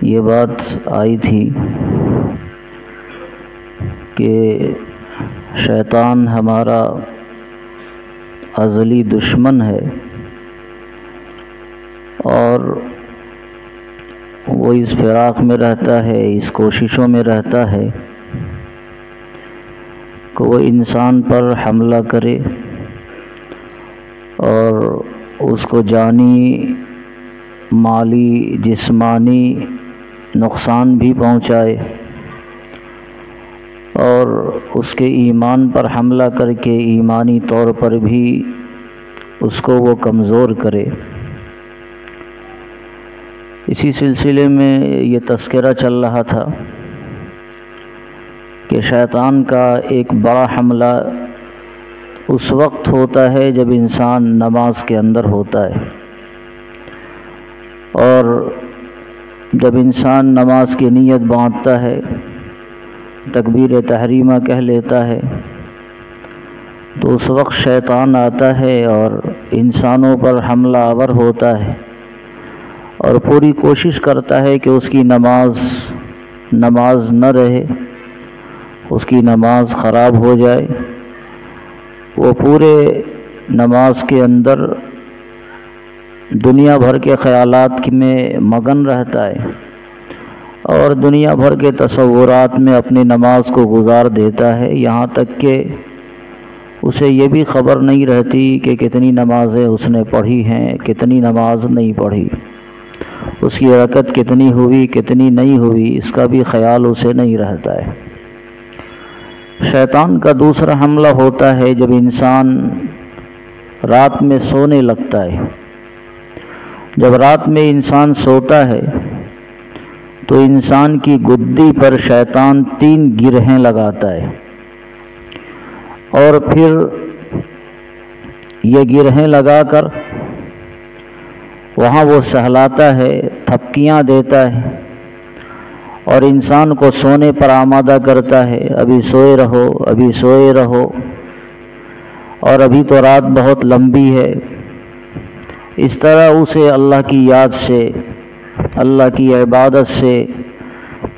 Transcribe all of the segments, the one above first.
یہ بات آئی تھی کہ شیطان ہمارا ازلی دشمن ہے اور وہ اس فراق میں رہتا ہے، اس کوششوں میں رہتا ہے کہ وہ انسان پر حملہ کرے اور اس کو جانی، مالی، جسمانی نقصان بھی پہنچائے اور اس کے ایمان پر حملہ کر کے ایمانی طور پر بھی اس کو وہ کمزور کرے۔ اسی سلسلے میں یہ تذکرہ چل رہا تھا کہ شیطان کا ایک بڑا حملہ اس وقت ہوتا ہے جب انسان نماز کے اندر ہوتا ہے، اور جب انسان نماز کی نیت باندھتا ہے، تکبیر تحریمہ کہہ لیتا ہے، تو اس وقت شیطان آتا ہے اور انسانوں پر حملہ آور ہوتا ہے اور پوری کوشش کرتا ہے کہ اس کی نماز نہ رہے، اس کی نماز خراب ہو جائے۔ وہ پورے نماز کے اندر دنیا بھر کے خیالات میں مگن رہتا ہے اور دنیا بھر کے تصورات میں اپنی نماز کو گزار دیتا ہے، یہاں تک کہ اسے یہ بھی خبر نہیں رہتی کہ کتنی نمازیں اس نے پڑھی ہیں، کتنی نماز نہیں پڑھی، اس کی رکعت کتنی ہوئی، کتنی نہیں ہوئی، اس کا بھی خیال اسے نہیں رہتا ہے۔ شیطان کا دوسرا حملہ ہوتا ہے جب انسان رات میں سونے لگتا ہے۔ جب رات میں انسان سوتا ہے تو انسان کی گدی پر شیطان 3 گرہیں لگاتا ہے اور پھر یہ گرہیں لگا کر وہاں وہ سہلاتا ہے، تھپکیاں دیتا ہے اور انسان کو سونے پر آمادہ کرتا ہے، ابھی سوئے رہو، ابھی سوئے رہو، اور ابھی تو رات بہت لمبی ہے۔ اس طرح اسے اللہ کی یاد سے، اللہ کی عبادت سے،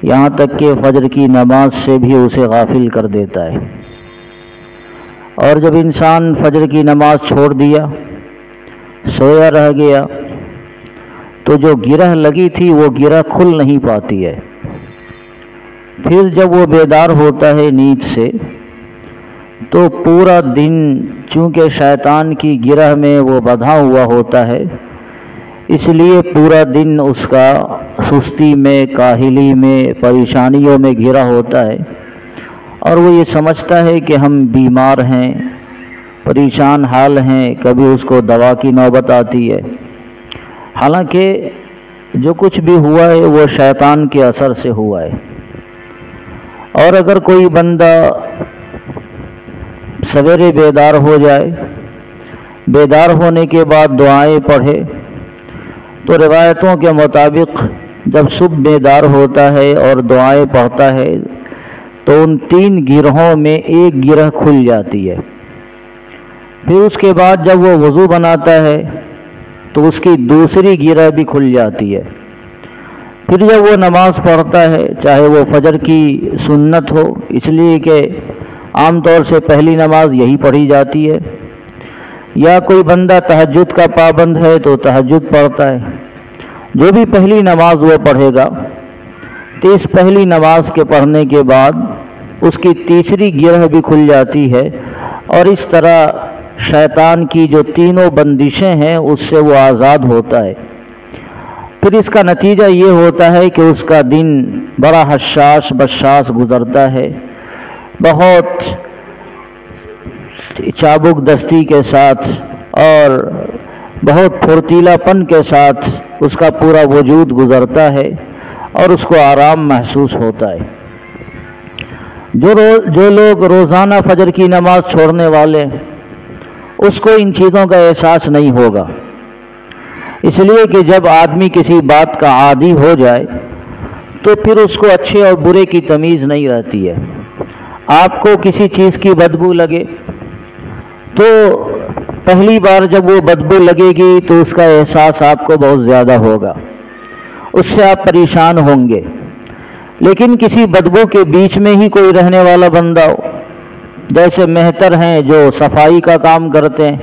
یہاں تک کہ فجر کی نماز سے بھی اسے غافل کر دیتا ہے۔ اور جب انسان فجر کی نماز چھوڑ دیا، سویا رہ گیا، تو جو گرہ لگی تھی وہ گرہ کھل نہیں پاتی ہے۔ پھر جب وہ بیدار ہوتا ہے نیند سے تو پورا دن، چونکہ شیطان کی گرہ میں وہ بندھا ہوا ہوتا ہے، اس لیے پورا دن اس کا سستی میں، کاہلی میں، پریشانیوں میں گھرا ہوتا ہے اور وہ یہ سمجھتا ہے کہ ہم بیمار ہیں، پریشان حال ہیں، کبھی اس کو دوا کی نوبت آتی ہے، حالانکہ جو کچھ بھی ہوا ہے وہ شیطان کے اثر سے ہوا ہے۔ اور اگر کوئی بندہ سویرے بیدار ہو جائے، بیدار ہونے کے بعد دعائیں پڑھے، تو روایتوں کے مطابق جب صبح بیدار ہوتا ہے اور دعائیں پڑھتا ہے تو ان 3 گرہوں میں ایک گرہ کھل جاتی ہے۔ پھر اس کے بعد جب وہ وضو بناتا ہے تو اس کی دوسری گرہ بھی کھل جاتی ہے۔ پھر جب وہ نماز پڑھتا ہے، چاہے وہ فجر کی سنت ہو، اس لیے کہ عام طور سے پہلی نماز یہی پڑھی جاتی ہے، یا کوئی بندہ تہجد کا پابند ہے تو تہجد پڑھتا ہے، جو بھی پہلی نماز وہ پڑھے گا، تو اس پہلی نماز کے پڑھنے کے بعد اس کی تیسری گرہ بھی کھل جاتی ہے اور اس طرح شیطان کی جو 3 بندشیں ہیں اس سے وہ آزاد ہوتا ہے۔ پھر اس کا نتیجہ یہ ہوتا ہے کہ اس کا دن بڑا حشاش بشاش گزرتا ہے، بہت چابک دستی کے ساتھ اور بہت پھرتیلا پن کے ساتھ اس کا پورا وجود گزرتا ہے اور اس کو آرام محسوس ہوتا ہے۔ جو لوگ روزانہ فجر کی نماز چھوڑنے والے ہیں، اس کو ان چیزوں کا احساس نہیں ہوگا، اس لیے کہ جب آدمی کسی بات کا عادی ہو جائے تو پھر اس کو اچھے اور برے کی تمیز نہیں رہتی ہے۔ آپ کو کسی چیز کی بدبو لگے تو پہلی بار جب وہ بدبو لگے گی تو اس کا احساس آپ کو بہت زیادہ ہوگا، اس سے آپ پریشان ہوں گے۔ لیکن کسی بدبو کے بیچ میں ہی کوئی رہنے والا بندہ ہو، جیسے مہتر ہیں جو صفائی کا کام کرتے ہیں،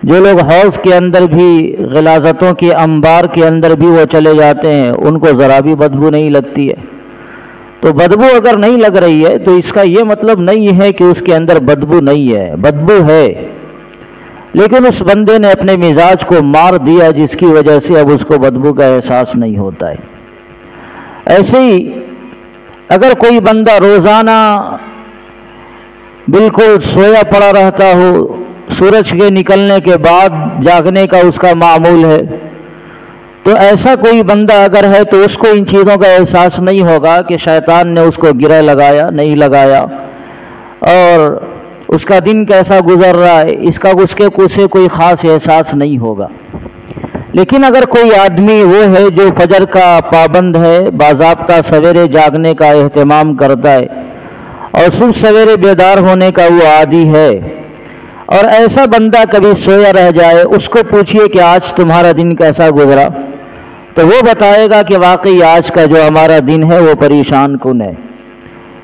جو لوگ حوض کے اندر بھی، غلاظتوں کے انبار کے اندر بھی وہ چلے جاتے ہیں، ان کو ذرا بھی بدبو نہیں لگتی ہے۔ تو بدبو اگر نہیں لگ رہی ہے تو اس کا یہ مطلب نہیں ہے کہ اس کے اندر بدبو نہیں ہے، بدبو ہے، لیکن اس بندے نے اپنے مزاج کو مار دیا جس کی وجہ سے اب اس کو بدبو کا احساس نہیں ہوتا ہے۔ ایسے ہی اگر کوئی بندہ روزانہ بالکل سویا پڑا رہتا ہو، سورج کے نکلنے کے بعد جاگنے کا اس کا معمول ہے، تو ایسا کوئی بندہ اگر ہے تو اس کو ان چیزوں کا احساس نہیں ہوگا کہ شیطان نے اس کو گرہ لگایا نہیں لگایا، اور اس کا دن کیسا گزر رہا ہے اس کا اس کے سے کوئی خاص احساس نہیں ہوگا۔ لیکن اگر کوئی آدمی وہ ہے جو فجر کا پابند ہے، باضابطہ سویرے جاگنے کا اہتمام کرتا ہے اور صبح سویرے بیدار ہونے کا وہ عادی ہے، اور ایسا بندہ کبھی سویا رہ جائے، اس کو پوچھئے کہ آج تمہارا دن کیسا گزرا، تو وہ بتائے گا کہ واقعی آج کا جو ہمارا دن ہے وہ پریشان کن ہے۔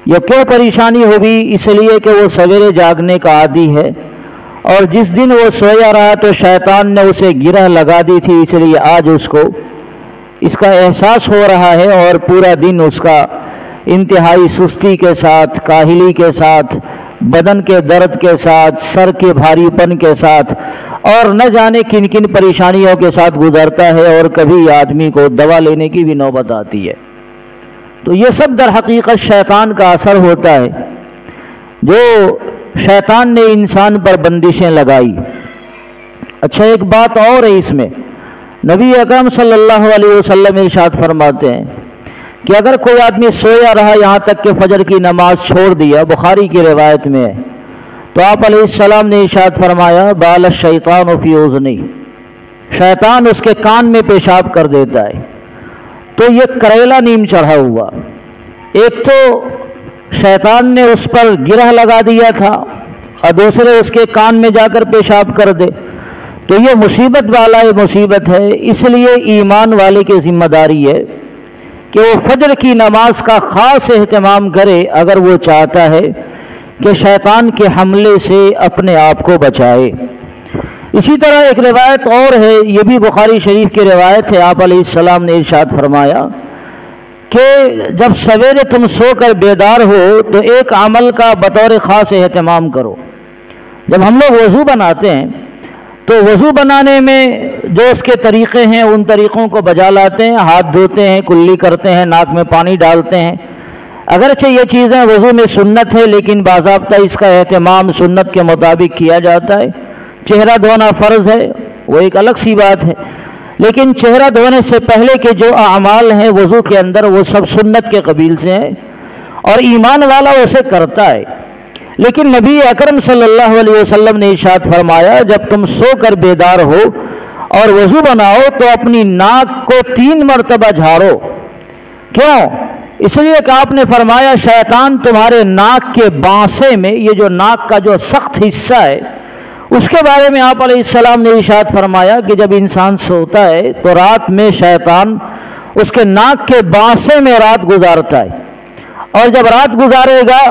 یہ کیوں پریشانی ہوگی؟ اس لیے کہ وہ سویرے جاگنے کا عادی ہے، اور جس دن وہ سویا رہا تو شیطان نے اسے گرہ لگا دی تھی، اس لیے آج اس کو اس کا احساس ہو رہا ہے، اور پورا دن اس کا انتہائی سستی کے ساتھ، کاہلی کے ساتھ، بدن کے درد کے ساتھ، سر کے بھاری پن کے ساتھ، اور نہ جانے کن کن پریشانیوں کے ساتھ گزرتا ہے، اور کبھی آدمی کو دوا لینے کی بھی نوبت آتی ہے۔ تو یہ سب در حقیقت شیطان کا اثر ہوتا ہے، جو شیطان نے انسان پر بندشیں لگائی۔ اچھا، ایک بات اور ہے اس میں، نبی اکرم صلی اللہ علیہ وسلم ارشاد فرماتے ہیں کہ اگر کوئی آدمی سویا رہا یہاں تک کہ فجر کی نماز چھوڑ دیا، بخاری کی روایت میں ہے، تو آپ علیہ السلام نے ارشاد فرمایا بال الشیطان فی اذنی، شیطان اس کے کان میں پیشاب کر دیتا ہے۔ تو یہ کریلا نیم چڑھا ہوا، ایک تو شیطان نے اس پر گرہ لگا دیا تھا، اور دوسرے اس کے کان میں جا کر پیشاب کر دے، تو یہ مصیبت والا مصیبت ہے۔ اس لیے ایمان والے کی ذمہ داری ہے کہ وہ فجر کی نماز کا خاص اہتمام کرے اگر وہ چاہتا ہے کہ شیطان کے حملے سے اپنے آپ کو بچائے۔ اسی طرح ایک روایت اور ہے، یہ بھی بخاری شریف کی روایت ہے، آپ علیہ السلام نے ارشاد فرمایا کہ جب سویرے تم سو کر بیدار ہو تو ایک عمل کا بطور خاص اہتمام کرو۔ جب ہم لوگ وضو بناتے ہیں تو وضو بنانے میں جو اس کے طریقے ہیں ان طریقوں کو بجا لاتے ہیں، ہاتھ دھوتے ہیں، کلی کرتے ہیں، ناک میں پانی ڈالتے ہیں۔ اگرچہ یہ چیزیں وضو میں سنت ہے، لیکن باضابطہ اس کا اہتمام سنت کے مطابق کیا جاتا ہے۔ چہرہ دھونا فرض ہے، وہ ایک الگ سی بات ہے، لیکن چہرہ دھونے سے پہلے کے جو اعمال ہیں وضو کے اندر وہ سب سنت کے قبیل سے ہیں، اور ایمان والا اسے کرتا ہے۔ لیکن نبی اکرم صلی اللہ علیہ وسلم نے ارشاد فرمایا جب تم سو کر بیدار ہو اور وضو بناؤ تو اپنی ناک کو 3 مرتبہ جھاڑو۔ کیوں؟ اس لیے کہ آپ نے فرمایا شیطان تمہارے ناک کے بانسے میں، یہ جو ناک کا جو سخت حصہ ہے اس کے بارے میں آپ علیہ السلام نے ارشاد فرمایا کہ جب انسان سوتا ہے تو رات میں شیطان اس کے ناک کے بانسے میں رات گزارتا ہے، اور جب رات گزارے گا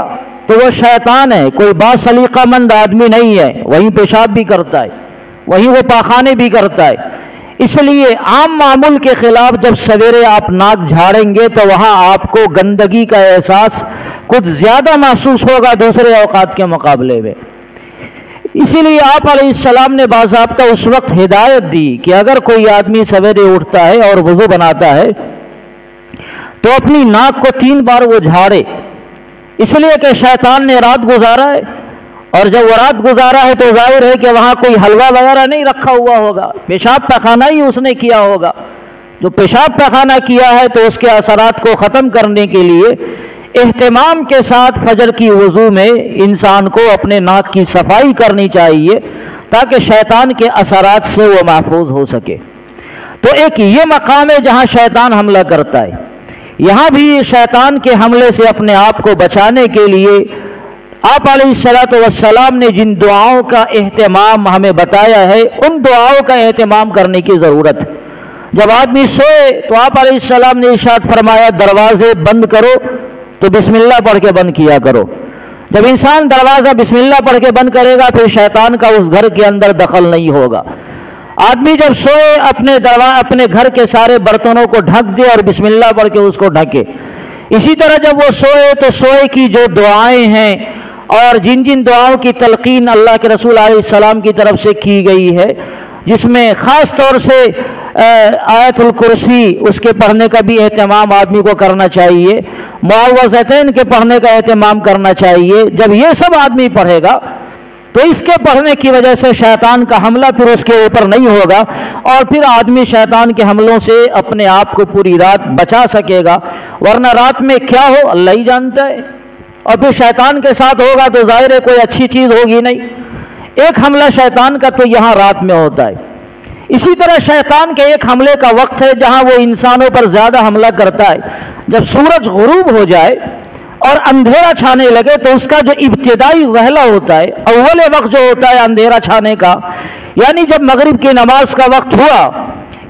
تو وہ شیطان ہے، کوئی باسلیقہ مند آدمی نہیں ہے، وہیں پیشاب بھی کرتا ہے، وہیں وہ پاخانے بھی کرتا ہے۔ اس لیے عام معمول کے خلاف جب سویرے آپ ناک جھاڑیں گے تو وہاں آپ کو گندگی کا احساس کچھ زیادہ محسوس ہوگا دوسرے اوقات کے مقابلے میں۔ اسی لیے آپ علیہ السلام نے باضابطہ اس وقت ہدایت دی کہ اگر کوئی آدمی سویرے اٹھتا ہے اور وضو بناتا ہے تو اپنی ناک کو 3 بار وہ جھاڑے، اس لیے کہ شیطان نے رات گزارا ہے، اور جب وہ رات گزارا ہے تو ظاہر ہے کہ وہاں کوئی حلوہ وغیرہ نہیں رکھا ہوا ہوگا، پیشاب پخانہ ہی اس نے کیا ہوگا۔ جو پیشاب پخانہ کیا ہے تو اس کے اثرات کو ختم کرنے کے لیے اہتمام کے ساتھ فجر کی وضو میں انسان کو اپنے ناک کی صفائی کرنی چاہیے تاکہ شیطان کے اثرات سے وہ محفوظ ہو سکے۔ تو ایک یہ مقام ہے جہاں شیطان حملہ کرتا ہے، یہاں بھی شیطان کے حملے سے اپنے آپ کو بچانے کے لیے آپ علیہ السلام نے جن دعاؤں کا اہتمام ہمیں بتایا ہے ان دعاؤں کا اہتمام کرنے کی ضرورت ہے۔ جب آدمی سوئے تو آپ علیہ السلام نے ارشاد فرمایا دروازے بند کرو تو بسم اللہ پڑھ کے بند کیا کرو۔ جب انسان دروازہ بسم اللہ پڑھ کے بند کرے گا پھر شیطان کا اس گھر کے اندر دخل نہیں ہوگا۔ آدمی جب سوئے اپنے گھر کے سارے برتنوں کو ڈھک دے اور بسم اللہ پڑھ کے اس کو ڈھکے۔ اسی طرح جب وہ سوئے تو سوئے کی جو دعائیں ہیں اور جن جن دعاؤں کی تلقین اللہ کے رسول علیہ السلام کی طرف سے کی گئی ہے، جس میں خاص طور سے آیت الکرسی اس کے پڑھنے کا بھی اہتمام آدمی کو کرنا چاہیے، معوذتین کے پڑھنے کا اہتمام کرنا چاہیے۔ جب یہ سب آدمی پڑھے گا تو اس کے پڑھنے کی وجہ سے شیطان کا حملہ پھر اس کے اوپر نہیں ہوگا، اور پھر آدمی شیطان کے حملوں سے اپنے آپ کو پوری رات بچا سکے گا، ورنہ رات میں کیا ہو اللہ ہی جانتا ہے، اور پھر شیطان کے ساتھ ہوگا تو ظاہر ہے کوئی اچھی چیز ہوگی نہیں۔ ایک حملہ شیطان کا تو یہاں رات میں ہوتا ہے۔ اسی طرح شیطان کے ایک حملے کا وقت ہے جہاں وہ انسانوں پر زیادہ حملہ کرتا ہے، جب سورج غروب ہو جائے اور اندھیرا چھانے لگے تو اس کا جو ابتدائی وہلہ ہوتا ہے، اول وقت جو ہوتا ہے اندھیرا چھانے کا، یعنی جب مغرب کی نماز کا وقت ہوا،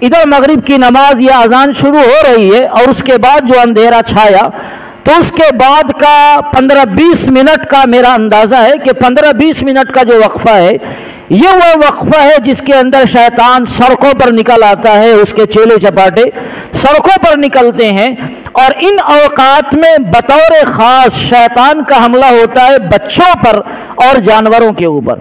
ادھر مغرب کی نماز یا اذان شروع ہو رہی ہے اور اس کے بعد جو اندھیرا چھایا تو اس کے بعد کا 15-20 منٹ کا میرا اندازہ ہے کہ 15-20 منٹ کا جو وقفہ ہے یہ وہ وقفہ ہے جس کے اندر شیطان سڑکوں پر نکل آتا ہے، اس کے چیلے چپاٹے سڑکوں پر نکلتے ہیں، اور ان اوقات میں بطور خاص شیطان کا حملہ ہوتا ہے بچوں پر اور جانوروں کے اوپر،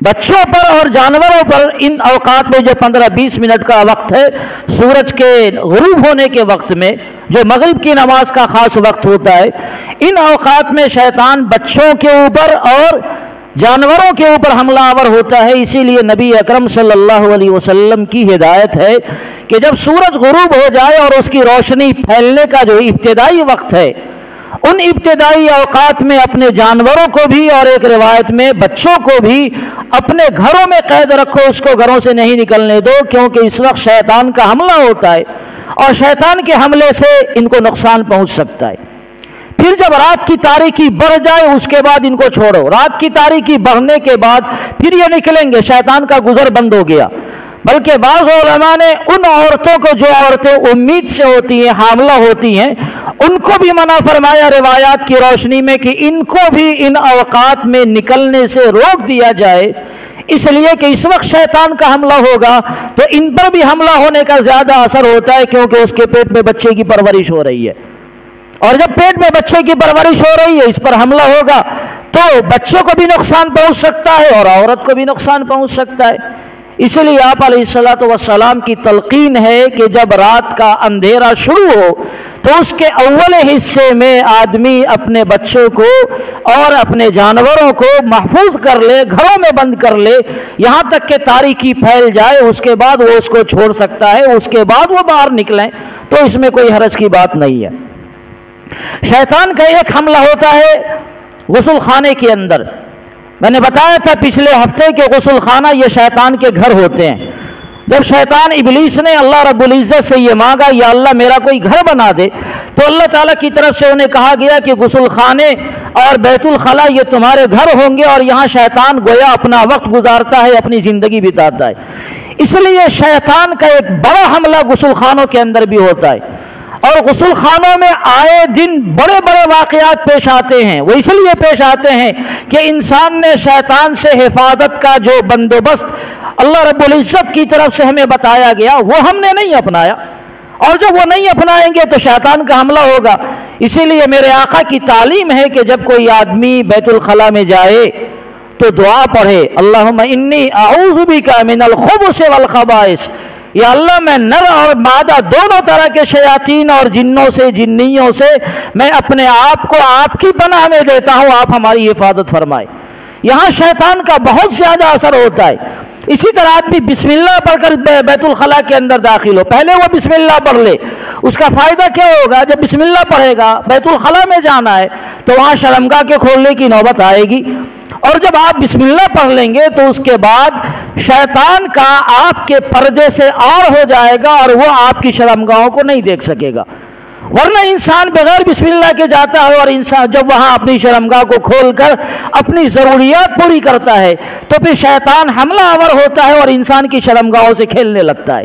بچوں پر اور جانوروں پر۔ ان اوقات میں جو 15-20 منٹ کا وقت ہے سورج کے غروب ہونے کے وقت میں، جو مغرب کی نماز کا خاص وقت ہوتا ہے، ان اوقات میں شیطان بچوں کے اوپر اور جانوروں کے اوپر حملہ آور ہوتا ہے۔ اسی لیے نبی اکرم صلی اللہ علیہ وسلم کی ہدایت ہے کہ جب سورج غروب ہو جائے اور اس کی روشنی پھیلنے کا جو ابتدائی وقت ہے، ان ابتدائی اوقات میں اپنے جانوروں کو بھی اور ایک روایت میں بچوں کو بھی اپنے گھروں میں قید رکھو، اس کو گھروں سے نہیں نکلنے دو، کیونکہ اس وقت شیطان کا حملہ ہوتا ہے اور شیطان کے حملے سے ان کو نقصان پہنچ سکتا ہے۔ پھر جب رات کی تاریکی بڑھ جائے اس کے بعد ان کو چھوڑو، رات کی تاریکی بڑھنے کے بعد پھر یہ نکلیں گے، شیطان کا گزر بند ہو گیا۔ بلکہ بعض علماء نے ان عورتوں کو جو عورتیں امید سے ہوتی ہیں، حاملہ ہوتی ہیں، ان کو بھی منع فرمایا روایات کی روشنی میں کہ ان کو بھی ان اوقات میں نکلنے سے روک دیا جائے، اس لیے کہ اس وقت شیطان کا حملہ ہوگا تو ان پر بھی حملہ ہونے کا زیادہ اثر ہوتا ہے، کیونکہ اس کے پیٹ میں بچے کی پرورش ہو رہی ہے، اور جب پیٹ میں بچے کی پرورش ہو رہی ہے اس پر حملہ ہوگا تو بچوں کو بھی نقصان پہنچ سکتا ہے اور عورت کو بھی نقصان پہنچ سکتا ہے۔ اسی لیے آپ علیہ الصلوۃ والسلام کی تلقین ہے کہ جب رات کا اندھیرا شروع ہو تو اس کے اول حصے میں آدمی اپنے بچوں کو اور اپنے جانوروں کو محفوظ کر لے، گھروں میں بند کر لے، یہاں تک کہ تاریکی پھیل جائے، اس کے بعد وہ اس کو چھوڑ سکتا ہے، اس کے بعد وہ باہر نکلیں تو اس میں کوئی حرج کی بات نہیں ہے۔ شیطان کا ایک حملہ ہوتا ہے غسل خانے کے اندر۔ میں نے بتایا تھا پچھلے ہفتے کہ غسل خانہ یہ شیطان کے گھر ہوتے ہیں۔ جب شیطان ابلیس نے اللہ رب العزت سے یہ مانگا یا اللہ میرا کوئی گھر بنا دے، تو اللہ تعالیٰ کی طرف سے انہیں کہا گیا کہ غسل خانے اور بیت الخلاء یہ تمہارے گھر ہوں گے، اور یہاں شیطان گویا اپنا وقت گزارتا ہے، اپنی زندگی بتاتا ہے۔ اس لیے شیطان کا ایک بڑا حملہ غسل خانوں کے اندر بھی ہوتا ہے، اور غسل خانوں میں آئے دن بڑے بڑے واقعات پیش آتے ہیں۔ وہ اس لیے پیش آتے ہیں کہ انسان نے شیطان سے حفاظت کا جو بندوبست اللہ رب العزت کی طرف سے ہمیں بتایا گیا وہ ہم نے نہیں اپنایا، اور جب وہ نہیں اپنائیں گے تو شیطان کا حملہ ہوگا۔ اسی لیے میرے آقا کی تعلیم ہے کہ جب کوئی آدمی بیت الخلاء میں جائے تو دعا پڑھے، اللہم انی اعوذ بک من الخبث والخبائث، یا اللہ میں نر اور مادہ دونوں طرح کے شیاطین اور جنوں سے، جنیوں سے میں اپنے آپ کو آپ کی پناہ میں دیتا ہوں، آپ ہماری حفاظت فرمائے۔ یہاں شیطان کا بہت زیادہ اثر ہوتا ہے۔ اسی طرح آدمی بسم اللہ پڑھ کر بیت الخلاء کے اندر داخل ہو، پہلے وہ بسم اللہ پڑھ لے، اس کا فائدہ کیا ہوگا؟ جب بسم اللہ پڑھے گا بیت الخلاء میں جانا ہے تو وہاں شرمگاہ کے کھولنے کی نوبت آئے گی، اور جب آپ بسم اللہ پڑھ لیں گے تو اس کے بعد شیطان کا آپ کے پردے سے آر ہو جائے گا اور وہ آپ کی شرمگاہوں کو نہیں دیکھ سکے گا۔ ورنہ انسان بغیر بسم اللہ کے جاتا ہے اور انسان جب وہاں اپنی شرمگاہ کو کھول کر اپنی ضروریات پوری کرتا ہے تو پھر شیطان حملہ آور ہوتا ہے اور انسان کی شرمگاہوں سے کھیلنے لگتا ہے۔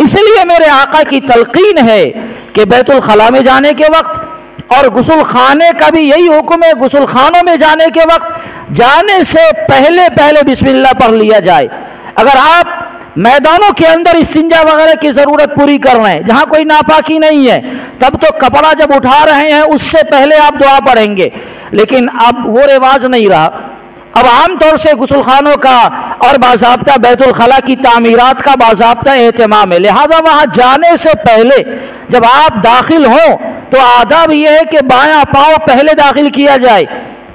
اس لیے میرے آقا کی تلقین ہے کہ بیت الخلاء میں جانے کے وقت، اور غسل خانے کا بھی یہی حکم ہے، غسل خانوں میں جانے کے وقت جانے سے پہلے بسم اللہ پڑھ لیا جائے۔ اگر آپ میدانوں کے اندر استنجا وغیرہ کی ضرورت پوری کر رہے ہیں جہاں کوئی ناپاکی نہیں ہے، تب تو کپڑا جب اٹھا رہے ہیں اس سے پہلے آپ دعا پڑھیں گے، لیکن اب وہ رواج نہیں رہا۔ اب عام طور سے غسل خانوں کا اور باضابطہ بیت الخلاء کی تعمیرات کا باضابطہ اہتمام ہے، لہذا وہاں جانے سے پہلے جب آپ داخل ہوں تو آداب یہ ہے کہ بایاں پاؤں پہلے داخل کیا جائے،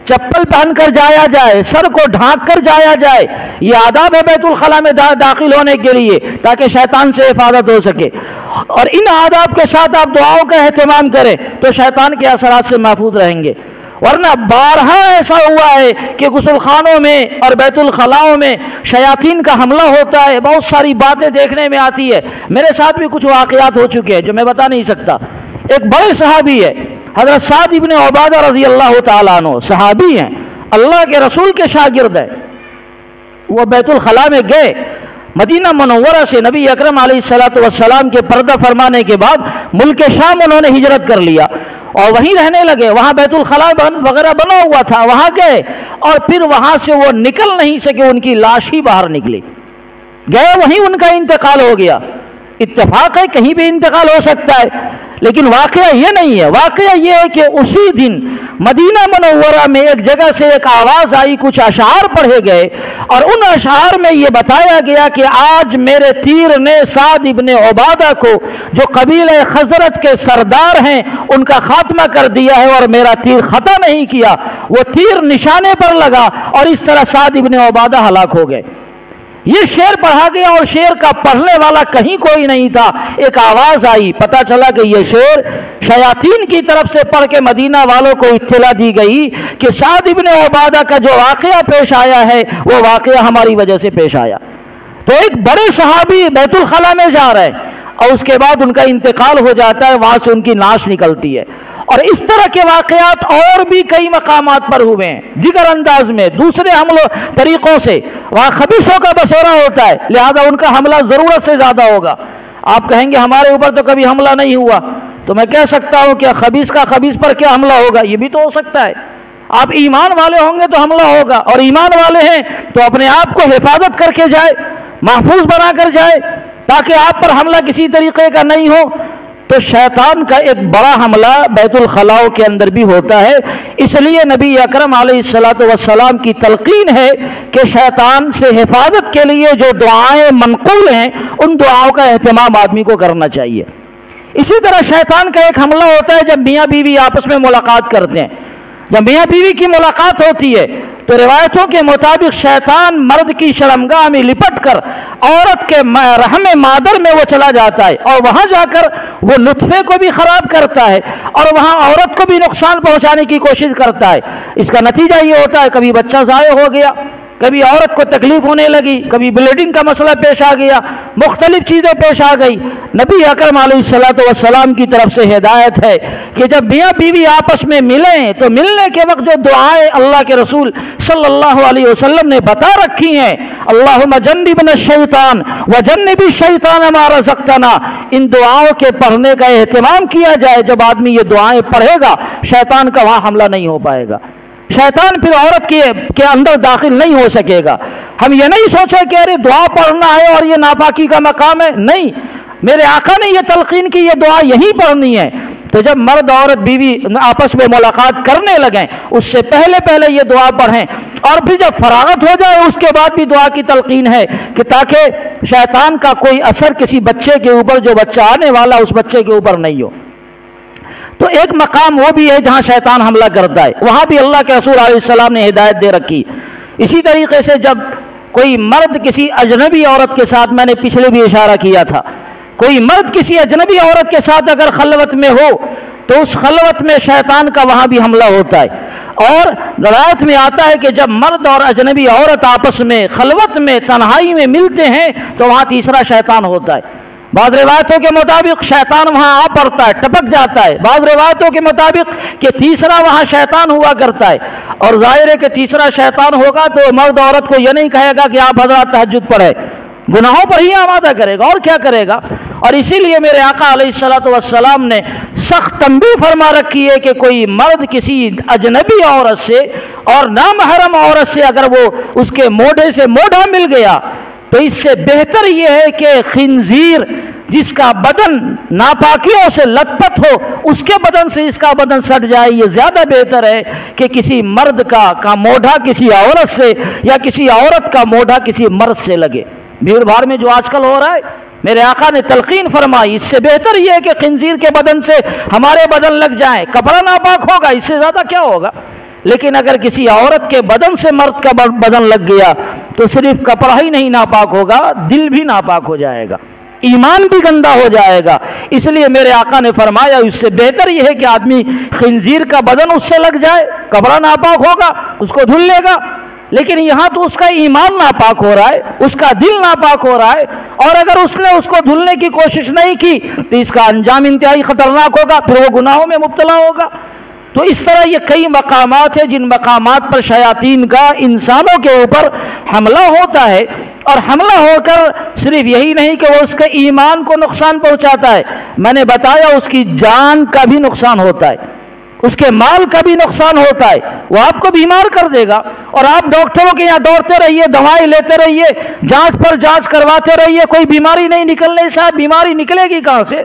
چپل پہن کر جایا جائے، سر کو ڈھانک کر جایا جائے۔ یہ آداب ہے بیت الخلاء میں داخل ہونے کے لیے تاکہ شیطان سے حفاظت ہو سکے، اور ان آداب کے ساتھ آپ دعاؤں کا اہتمام کریں تو شیطان کے اثرات سے محفوظ رہیں گے۔ ورنہ بارہا ایسا ہوا ہے کہ غسل خانوں میں اور بیت الخلاؤں میں شیاطین کا حملہ ہوتا ہے، بہت ساری باتیں دیکھنے میں آتی ہے۔ میرے ساتھ بھی کچھ واقعات ہو چکے ہیں جو میں بتا نہیں سکتا۔ ایک بڑے صحابی ہے حضرت سعد ابن عبادہ رضی اللہ تعالیٰ عنہ، صحابی ہیں، اللہ کے رسول کے شاگرد ہیں۔ وہ بیت الخلاء میں گئے، مدینہ منورہ سے نبی اکرم علیہ السلام کے پردہ فرمانے کے بعد ملک شام انہوں نے ہجرت کر لیا اور وہیں رہنے لگے۔ وہاں بیت الخلاء وغیرہ بنا ہوا تھا، وہاں گئے اور پھر وہاں سے وہ نکل نہیں سکے، ان کی لاش ہی باہر نکلی، گئے وہیں ان کا انتقال ہو گیا۔ اتفاق ہے کہیں بھی انتقال ہو سکتا ہے، لیکن واقعہ یہ نہیں ہے۔ واقعہ یہ ہے کہ اسی دن مدینہ منورہ میں ایک جگہ سے ایک آواز آئی، کچھ اشعار پڑھے گئے اور ان اشعار میں یہ بتایا گیا کہ آج میرے تیر نے سعد ابن عبادہ کو جو قبیلہ خزرج کے سردار ہیں ان کا خاتمہ کر دیا ہے، اور میرا تیر خطا نہیں کیا، وہ تیر نشانے پر لگا اور اس طرح سعد ابن عبادہ ہلاک ہو گئے۔ یہ شعر پڑھا گیا اور شعر کا پڑھنے والا کہیں کوئی نہیں تھا۔ ایک آواز آئی، پتہ چلا کہ یہ شعر شیاطین کی طرف سے پڑھ کے مدینہ والوں کو اطلاع دی گئی کہ سعد ابن عبادہ کا جو واقعہ پیش آیا ہے وہ واقعہ ہماری وجہ سے پیش آیا۔ تو ایک بڑے صحابی بیت الخلاء میں جا رہے ہیں اور اس کے بعد ان کا انتقال ہو جاتا ہے، وہاں سے ان کی لاش نکلتی ہے۔ اور اس طرح کے واقعات اور بھی کئی مقامات پر ہوئے ہیں، دیگر انداز میں، دوسرے حملوں طریقوں سے۔ وہاں خبیثوں کا بسیرا ہوتا ہے، لہذا ان کا حملہ ضرورت سے زیادہ ہوگا۔ آپ کہیں گے ہمارے اوپر تو کبھی حملہ نہیں ہوا، تو میں کہہ سکتا ہوں کہ خبیث کا خبیث پر کیا حملہ ہوگا، یہ بھی تو ہو سکتا ہے۔ آپ ایمان والے ہوں گے تو حملہ ہوگا، اور ایمان والے ہیں تو اپنے آپ کو حفاظت کر کے جائے، محفوظ بنا کر جائے تاکہ آپ پر حملہ کسی طریقے کا نہیں ہو۔ تو شیطان کا ایک بڑا حملہ بیت الخلاء کے اندر بھی ہوتا ہے، اس لیے نبی اکرم علیہ السلام کی تلقین ہے کہ شیطان سے حفاظت کے لیے جو دعائیں منقول ہیں ان دعاؤں کا اہتمام آدمی کو کرنا چاہیے۔ اسی طرح شیطان کا ایک حملہ ہوتا ہے جب میاں بیوی آپس میں ملاقات کرتے ہیں۔ جب میاں بیوی کی ملاقات ہوتی ہے تو روایتوں کے مطابق شیطان مرد کی شرمگاہ میں لپٹ کر عورت کے رحم مادر میں وہ چلا جاتا ہے اور وہاں جا کر وہ نطفے کو بھی خراب کرتا ہے اور وہاں عورت کو بھی نقصان پہنچانے کی کوشش کرتا ہے۔ اس کا نتیجہ یہ ہوتا ہے کبھی بچہ ضائع ہو گیا، کبھی عورت کو تکلیف ہونے لگی، کبھی بلیڈنگ کا مسئلہ پیش آ گیا، مختلف چیزیں پیش آ گئی۔ نبی اکرم علیہ السلام کی طرف سے ہدایت ہے کہ جب میاں بیوی آپس میں ملیں تو ملنے کے وقت جو دعائیں اللہ کے رسول صلی اللہ علیہ وسلم نے بتا رکھی ہیں، اللہم جنبنا الشیطان وجنب الشیطان ما رزقتنا، ان دعاؤں کے پڑھنے کا اہتمام کیا جائے۔ جب آدمی یہ دعائیں پڑھے گا شیطان کا وہاں حملہ نہیں ہو پائے گا، شیطان پھر عورت کے اندر داخل نہیں ہو سکے گا۔ ہم یہ نہیں سوچے کہ ارے دعا پڑھنا ہے اور یہ ناپاکی کا مقام ہے، نہیں، میرے آقا نے یہ تلقین کی یہ دعا یہی پڑھنی ہے۔ تو جب مرد عورت بیوی آپس میں ملاقات کرنے لگیں اس سے پہلے یہ دعا پڑھیں، اور پھر جب فراغت ہو جائے اس کے بعد بھی دعا کی تلقین ہے کہ تاکہ شیطان کا کوئی اثر کسی بچے کے اوپر، جو بچہ آنے والا اس بچے کے اوپر نہیں ہو۔ تو ایک مقام وہ بھی ہے جہاں شیطان حملہ کرتا ہے، وہاں بھی اللہ کے رسول علیہ السلام نے ہدایت دے رکھی۔ اسی طریقے سے جب کوئی مرد کسی اجنبی عورت کے ساتھ، میں نے پچھلے بھی اشارہ کیا تھا، کوئی مرد کسی اجنبی عورت کے ساتھ اگر خلوت میں ہو تو اس خلوت میں شیطان کا وہاں بھی حملہ ہوتا ہے۔ اور روایت میں آتا ہے کہ جب مرد اور اجنبی عورت آپس میں خلوت میں تنہائی میں ملتے ہیں تو وہاں تیسرا شیطان ہوتا ہے۔ بعض روایتوں کے مطابق شیطان وہاں آ پڑتا ہے، ٹپک جاتا ہے، بعض روایتوں کے مطابق کہ تیسرا وہاں شیطان ہوا کرتا ہے۔ اور ظاہر ہے کہ تیسرا شیطان ہوگا تو مرد عورت کو یہ نہیں کہے گا کہ آپ حضرات تہجد پڑھے، گناہوں پر ہی آمادہ کرے گا اور کیا کرے گا۔ اور اسی لیے میرے آقا علیہ السلام نے سخت تنبیہ فرما رکھی ہے کہ کوئی مرد کسی اجنبی عورت سے اور نامحرم عورت سے اگر وہ اس کے موڈے سے موڈا مل گیا تو اس سے بہتر یہ ہے کہ خنزیر جس کا بدن ناپاکیوں سے لت پت ہو اس کے بدن سے اس کا بدن سٹ جائے، یہ زیادہ بہتر ہے کہ کسی مرد کا موڈھا کسی عورت سے یا کسی عورت کا موڈھا کسی مرد سے لگے۔ بھیڑ بھاڑ میں جو آج کل ہو رہا ہے، میرے آقا نے تلقین فرمائی اس سے بہتر یہ ہے کہ خنزیر کے بدن سے ہمارے بدن لگ جائیں، کپڑا ناپاک ہوگا، اس سے زیادہ کیا ہوگا؟ لیکن اگر کسی عورت کے بدن سے مرد کا بدن لگ گیا تو صرف کپڑا ہی نہیں ناپاک ہوگا، دل بھی ناپاک ہو جائے گا، ایمان بھی گندا ہو جائے گا۔ اس لیے میرے آقا نے فرمایا اس سے بہتر یہ ہے کہ آدمی خنزیر کا بدن اس سے لگ جائے، کپڑا ناپاک ہوگا اس کو دھل لے گا، لیکن یہاں تو اس کا ایمان ناپاک ہو رہا ہے، اس کا دل ناپاک ہو رہا ہے، اور اگر اس نے اس کو دھلنے کی کوشش نہیں کی تو اس کا انجام انتہائی خطرناک ہوگا، پھر وہ گناہوں میں مبتلا ہوگا۔ تو اس طرح یہ کئی مقامات ہیں جن مقامات پر شیاطین کا انسانوں کے اوپر حملہ ہوتا ہے، اور حملہ ہو کر صرف یہی نہیں کہ وہ اس کے ایمان کو نقصان پہنچاتا ہے، میں نے بتایا اس کی جان کا بھی نقصان ہوتا ہے، اس کے مال کا بھی نقصان ہوتا ہے، وہ آپ کو بیمار کر دے گا، اور آپ ڈاکٹروں کے یہاں دوڑتے رہیے، دوائیں لیتے رہیے، جانچ پر جانچ کرواتے رہیے، کوئی بیماری نہیں نکلنے سے بیماری نکلے گی کہاں سے؟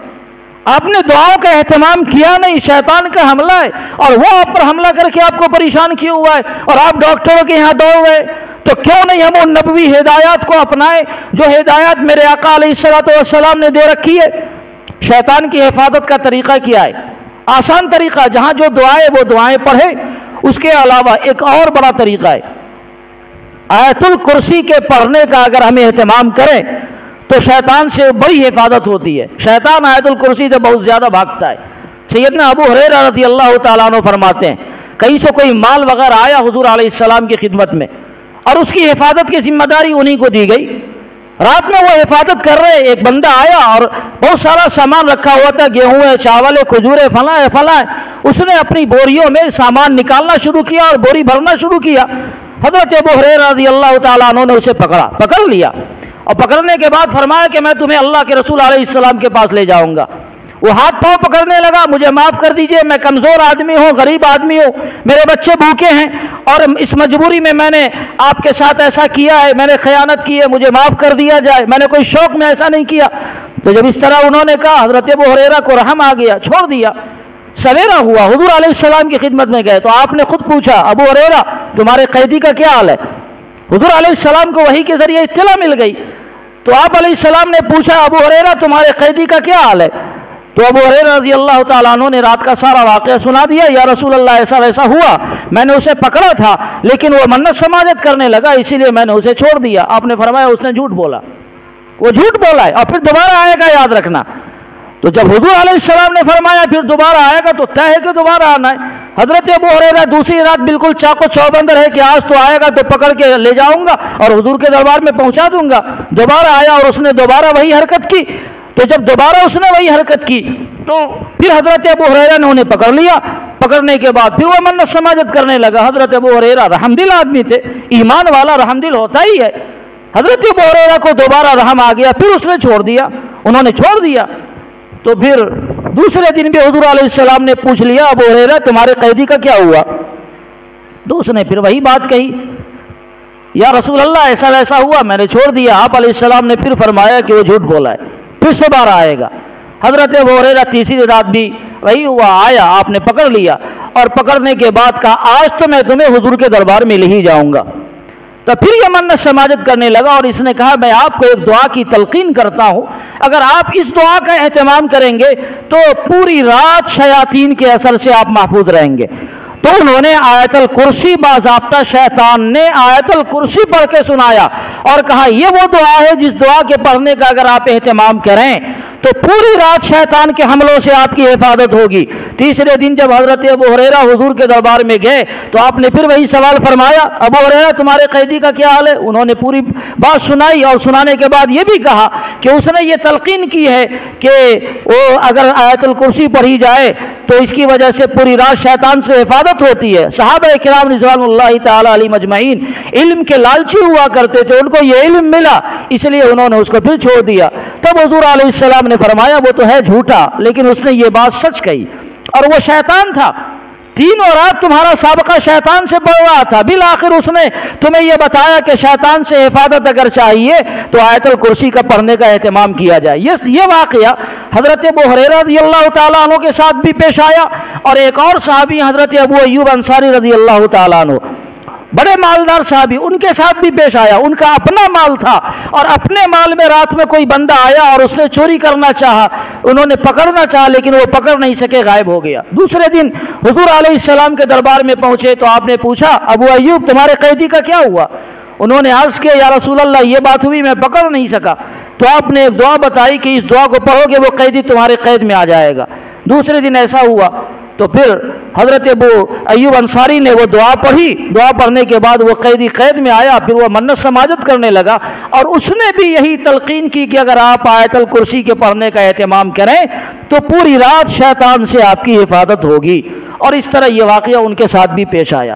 آپ نے دعاؤں کا اہتمام کیا نہیں، شیطان کا حملہ ہے اور وہ آپ پر حملہ کر کے آپ کو پریشان کیا ہوا ہے، اور آپ ڈاکٹروں کے یہاں دوڑ گئے۔ تو کیوں نہیں ہم ان نبوی ہدایات کو اپنائیں جو ہدایات میرے آقا علیہ السلام نے دے رکھی ہے؟ شیطان کی حفاظت کا طریقہ کیا ہے؟ آسان طریقہ، جہاں جو دعائیں وہ دعائیں پڑھے، اس کے علاوہ ایک اور بڑا طریقہ ہے، آیت الکرسی کے پڑھنے کا اگر ہم اہتمام کریں تو شیطان سے بڑی حفاظت ہوتی ہے۔ شیطان آیت الکرسی سے بہت زیادہ بھاگتا ہے۔ سیدنا ابو ہریرہ رضی اللہ تعالیٰ عنہ فرماتے ہیں کہیں سے کوئی مال وغیرہ آیا حضور علیہ السلام کی خدمت میں، اور اس کی حفاظت کی ذمہ داری انہی کو دی گئی۔ رات میں وہ حفاظت کر رہے، ایک بندہ آیا اور بہت سارا سامان رکھا ہوا تھا، گیہوں ہے، چاول ہے، کھجور ہے، فلاں ہے فلاں ہے۔ اس نے اپنی بوریوں میں سامان نکالنا شروع کیا اور بوری بھرنا شروع کیا۔ حضرت ابو ہریرہ رضی اللہ تعالیٰ عنہ نے اسے پکڑ لیا، اور پکڑنے کے بعد فرمایا کہ میں تمہیں اللہ کے رسول علیہ السلام کے پاس لے جاؤں گا۔ وہ ہاتھ پاؤں پکڑنے لگا، مجھے معاف کر دیجئے، میں کمزور آدمی ہوں، غریب آدمی ہوں، میرے بچے بھوکے ہیں، اور اس مجبوری میں نے آپ کے ساتھ ایسا کیا ہے، میں نے خیانت کی ہے، مجھے معاف کر دیا جائے، میں نے کوئی شوق میں ایسا نہیں کیا۔ تو جب اس طرح انہوں نے کہا، حضرت ابو ہریرہ کو رحم آ گیا، چھوڑ دیا۔ سویرا ہوا، حضور علیہ السلام کی خدمت میں گئے تو آپ نے خود پوچھا، ابو ہریرہ تمہارے قیدی کا کیا حال ہے؟ حضور علیہ السلام کو وحی کے ذریعے اطلاع مل گئی، تو آپ علیہ السلام نے پوچھا، ابو ہریرہ تمہارے قیدی کا کیا حال ہے؟ تو ابو ہریرہ رضی اللہ تعالیٰ عنہ نے رات کا سارا واقعہ سنا دیا۔ یا رسول اللہ ایسا ویسا ہوا، میں نے اسے پکڑا تھا لیکن وہ منت سماجت کرنے لگا، اسی لیے میں نے اسے چھوڑ دیا۔ آپ نے فرمایا اس نے جھوٹ بولا، وہ جھوٹ بولا ہے اور پھر دوبارہ آئے گا، یاد رکھنا۔ تو جب حضور علیہ السلام نے فرمایا پھر دوبارہ آئے گا تو طے ہے کہ دوبارہ آنا ہے۔ حضرت ابو ہریرہ دوسری رات بالکل چاق و چوبند رہے کہ آج تو آئے گا تو پکڑ کے لے جاؤں گا اور حضور کے دربار میں پہنچا دوں گا۔ دوبارہ آیا اور اس نے دوبارہ وہی حرکت کی۔ تو جب دوبارہ اس نے وہی حرکت کی تو پھر حضرت ابو ہریرہ نے انہیں پکڑ لیا۔ پکڑنے کے بعد پھر وہ منت سماجت کرنے لگا۔ حضرت ابو ہریرہ رحمدل آدمی تھے، ایمان والا رحمدل ہوتا ہی ہے۔ حضرت ابو ہریرہ کو دوبارہ رحم آ گیا، پھر اس نے چھوڑ دیا، انہوں نے چھوڑ دیا۔ تو پھر دوسرے دن بھی حضور علیہ السلام نے پوچھ لیا، ابو ہریرہ تمہارے قیدی کا کیا ہوا؟ تو اس نے پھر وہی بات کہی، یا رسول اللہ ایسا ویسا ہوا، میں نے چھوڑ دیا۔ آپ علیہ السلام نے پھر فرمایا کہ وہ جھوٹ بولا ہے، پھر سے دوبارہ آئے گا۔ حضرت ابو ہریرہ تیسری رات بھی وہی ہوا، آیا، آپ نے پکڑ لیا، اور پکڑنے کے بعد کہا آج تو میں تمہیں حضور کے دربار میں لے ہی جاؤں گا۔ تو پھر یہ منت سماجت کرنے لگا اور اس نے کہا میں آپ کو ایک دعا کی تلقین کرتا ہوں، اگر آپ اس دعا کا اہتمام کریں گے تو پوری رات شیاطین کے اثر سے آپ محفوظ رہیں گے۔ تو انہوں نے آیت الکرسی، باضابطہ شیطان نے آیت الکرسی پڑھ کے سنایا اور کہا یہ وہ دعا ہے جس دعا کے پڑھنے کا اگر آپ اہتمام کریں تو پوری رات شیطان کے حملوں سے آپ کی حفاظت ہوگی۔ تیسرے دن جب حضرت ابو ہریرہ حضور کے دربار میں گئے تو آپ نے پھر وہی سوال فرمایا، ابو ہریرہ تمہارے قیدی کا کیا حال ہے؟ انہوں نے پوری بات سنائی، اور سنانے کے بعد یہ بھی کہا کہ اس نے یہ تلقین کی ہے کہ وہ اگر آیت الکرسی پڑھی جائے تو اس کی وجہ سے پوری رات شیطان سے حفاظت ہوتی ہے۔ صحابہ کرام رضوان اللہ تعالی علیہم اجمعین علم کے لالچی ہوا کرتے تھے، ان کو یہ علم ملا اس لیے انہوں نے اس کو پھر چھوڑ دیا۔ تب حضور علیہ السلام نے فرمایا وہ تو ہے جھوٹا، لیکن اس نے یہ بات سچ کہی، اور وہ شیطان تھا، دن اور رات تمہارا سابقہ شیطان سے بڑھ رہا تھا، بالآخر اس نے تمہیں یہ بتایا کہ شیطان سے حفاظت اگر چاہیے تو آیت الکرسی کا پڑھنے کا اہتمام کیا جائے۔ یہ واقعہ حضرت ابو ہریرہ رضی اللہ تعالیٰ عنہ کے ساتھ بھی پیش آیا، اور ایک اور صحابی حضرت ابو ایوب انصاری رضی اللہ تعالیٰ عنہ، بڑے مالدار صحابی، ان کے ساتھ بھی پیش آیا۔ ان کا اپنا مال تھا، اور اپنے مال میں رات میں کوئی بندہ آیا اور اس نے چوری کرنا چاہا، انہوں نے پکڑنا چاہا لیکن وہ پکڑ نہیں سکے، غائب ہو گیا۔ دوسرے دن حضور علیہ السلام کے دربار میں پہنچے تو آپ نے پوچھا ابو ایوب تمہارے قیدی کا کیا ہوا؟ انہوں نے عرض کیا یا رسول اللہ یہ بات ہوئی، میں پکڑ نہیں سکا۔ تو آپ نے ایک دعا بتائی کہ اس دعا کو پڑھو گے وہ قیدی تمہارے قید میں آ جائے گا۔ دوسرے دن ایسا ہوا تو پھر حضرت ابو ایوب انصاری نے وہ دعا پڑھی، دعا پڑھنے کے بعد وہ قیدی قید میں آیا، پھر وہ منت سماجت کرنے لگا، اور اس نے بھی یہی تلقین کی کہ اگر آپ آیت الکرسی کے پڑھنے کا اہتمام کریں تو پوری رات شیطان سے آپ کی حفاظت ہوگی، اور اس طرح یہ واقعہ ان کے ساتھ بھی پیش آیا۔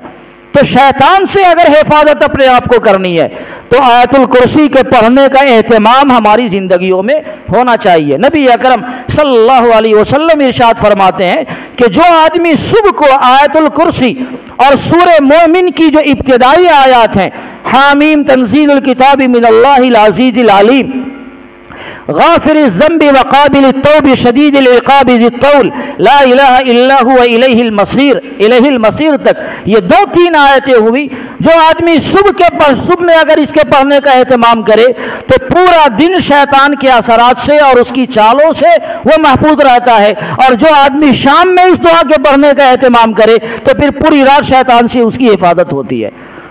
تو شیطان سے اگر حفاظت اپنے آپ کو کرنی ہے تو آیت الکرسی کے پڑھنے کا اہتمام ہماری زندگیوں میں ہونا چاہیے۔ نبی اکرم صلی اللہ علیہ وسلم ارشاد فرماتے ہیں کہ جو آدمی صبح کو آیت الکرسی اور سورہ مومن کی جو ابتدائی آیات ہیں، حامیم تنزیل الکتاب من اللہ العزیز العلیم، غافر الذنب وقابل التوب شدید العقاب ذی الطول لا الہ الا هو الیہ المصیر، الیہ المصیر تک یہ 2-3 آیتیں ہوئی۔ جو آدمی صبح میں اگر اس کے پڑھنے کا اہتمام کرے تو پورا دن شیطان کے اثرات سے اور اس کی چالوں سے وہ محفوظ رہتا ہے، اور جو آدمی شام میں اس دعا کے پڑھنے کا اہتمام کرے تو پھر پوری رات شیطان سے اس کی حفاظت ہوتی ہے۔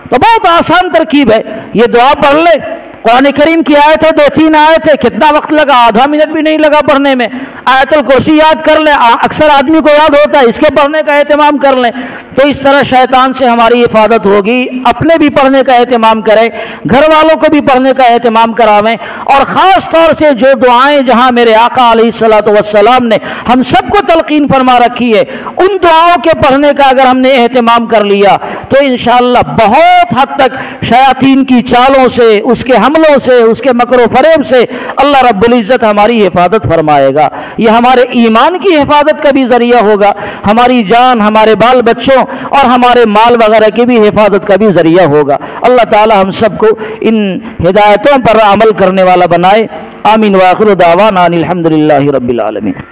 تو بہت آسان ترکیب ہے، یہ دعا پڑھ لے، قرآن کریم کی آیت ہے، 2-3 آیت ہے، کتنا وقت لگا؟ آدھا منٹ بھی نہیں لگا پڑھنے میں۔ آیت الکرسی یاد کر لیں، اکثر آدمی کو یاد ہوتا ہے، اس کے پڑھنے کا اہتمام کر لیں، تو اس طرح شیطان سے ہماری حفاظت ہوگی۔ اپنے بھی پڑھنے کا اہتمام کریں، گھر والوں کو بھی پڑھنے کا اہتمام کراویں، اور خاص طور سے جو دعائیں جہاں میرے آقا علیہ الصلوۃ والسلام نے ہم سب کو تلقین فرما رکھی ہے، ان دعاؤں کے پڑھنے کا اگر ہم نے اہتمام کر لیا تو انشاءاللہ بہت حد تک شیاطین کی چالوں سے، اس کے حملوں سے، اس کے مکر و فریب سے اللہ رب العزت ہماری حفاظت فرمائے گا۔ یہ ہمارے ایمان کی حفاظت کا بھی ذریعہ ہوگا، ہماری جان، ہمارے بال بچوں اور ہمارے مال وغیرہ کی بھی حفاظت کا بھی ذریعہ ہوگا۔ اللہ تعالی ہم سب کو ان ہدایتوں پر عمل کرنے والا بنائے۔ آمین وآخر دعوانا الحمدللہ رب العالمین۔